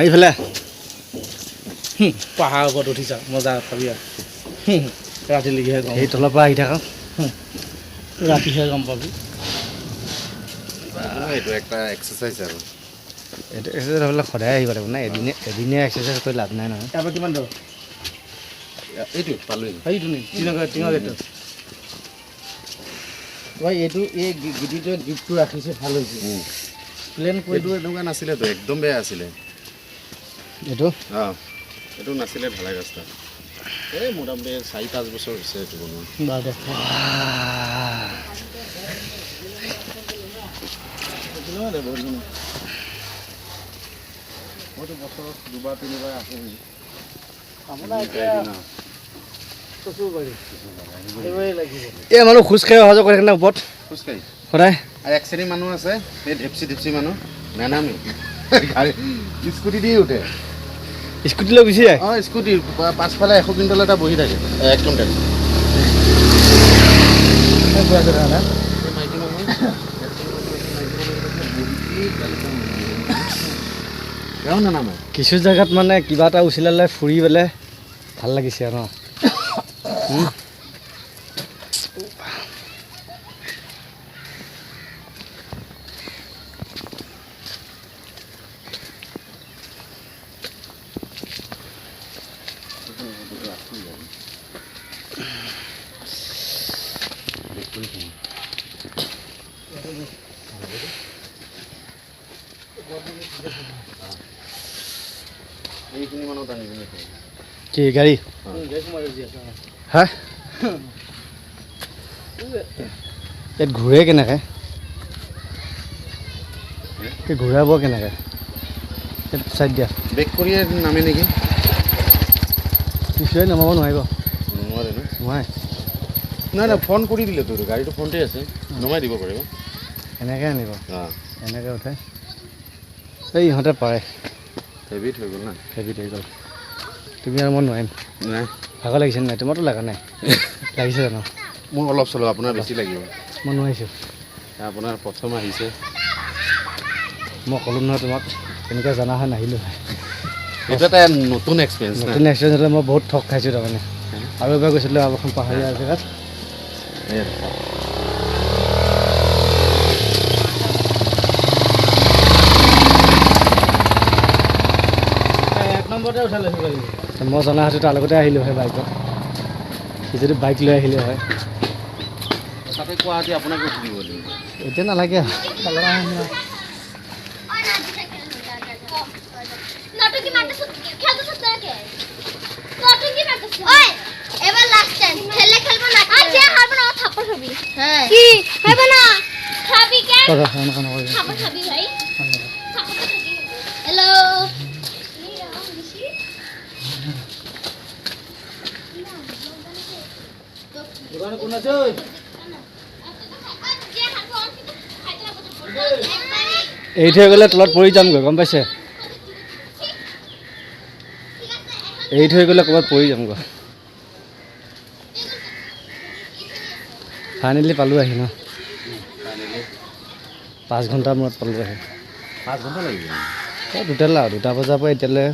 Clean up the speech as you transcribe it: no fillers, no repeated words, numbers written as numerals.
এইফালে পাহাৰ ওপৰত উঠিছা মজা পাবি ৰাতিলৈকেহে গম এই তলৰ পৰা আহি থাকক ৰাতিহে গম পাবি এইটো একটা এক্সাৰচাইজ আৰু এইটো এক্সাৰচাইজ হ'লে সদায় আহিব লাগিব না এদিনে এক্সাৰচাইজ কৰি লাভ নাই নহয় তাৰপৰা কিমান দূৰ এইটো পালোঁ সেইটো নেকি টিঙৰ গেটটো ভাই এইটো এই গিটিটোৱে গিফ্টটো ৰাখিছে ভাল হৈছে প্লেন এইটো এনেকুৱা নাছিলেতো একদম বেয়া আছিলে এইটো অঁ এইটো নাছিলে ঢালাই ৰাস্তা এই মোটামুটি 4-5 বছৰ হৈছে এইটো বনোৱা মইতো বছৰত 2-3বাৰ আহোঁ এই মানুহ খোজকাঢ়ি অহা যোৱা কৰি থাকে না ওপৰত খোজকাঢ়ি সদায় আৰু এক শ্ৰেণীৰ মানুহ আছে এই ঢেপচি মানুহ নানামি স্কুটি দি উঠে স্কুটি লৈ গুচি যায় অঁ স্কুটি পাছফালে 100 কুইণ্টেল এটা বহি থাকে 1 কুইণ্টেল মাইকী মানুহ তেওঁ নানামে কিছু জেগাত মানে কিবা এটা উচিলালে ফুৰি পেলাই ভাল লাগিছে আৰু ন এইখিনি মানুহ টানি কি গাড়ী হা ইয়াত ঘূৰে কেনেকৈ ঘূৰাব কেনেকৈ চাইড দিয়া বেক কৰিয়ে নামে নেকি নিশ্চয় নমাব নোৱাৰিব নোৱাৰে ন নোৱাৰে নাই নাই ফোন কৰি দিলে তোৰ গাড়ীটো ফোনতে আছে নমাই দিব পাৰিব এনেকৈ আনিব অঁ এনেকৈ উঠে এই ইহঁতে পাৰে হেভিত হৈ গ'ল না হেভিত হৈ গ'ল তুমি আৰু মই নোৱাৰিম নাই ভাগৰ লাগিছে নাই তোমাৰতো লগা নাই লাগিছে জানো মোৰ অলপ চলপ আপোনাৰ বেছি লাগিব মই নোৱাৰিছোঁ আপোনাৰ প্ৰথম আহিছে মই ক'লোঁ নহয় তোমাক তেনেকৈ জনা হয় নাহিলোঁ হয় এইটো এটা নতুন এক্সপিৰিয়েঞ্চ নতুন এক্সপিৰিয়েঞ্চ হ'লে মই বহুত ঠগ খাইছোঁ তাৰমানে আৰু এবাৰ গৈছিলোঁ আৰু এখন পাহাৰীয়া জেগাত মই জনা হয়তো তাৰ লগতে আহিলোঁ হয় বাইকত সি যদি বাইক লৈ আহিলে হয় তাতে কোৱাহাটী আপোনাকে সুধিব লাগিব এতিয়া নালাগে এৰি থৈ গ'লে তলত পৰি যামগৈ গম পাইছে এৰি থৈ গ'লে ক'ৰবাত পৰি যামগৈ ফাইনেলি পালোঁ আহি ন 5 ঘণ্টাৰ মূৰত পালোঁ আহি 5 ঘণ্টা লাগিব এই 2টা বজাৰ পৰা এতিয়ালৈ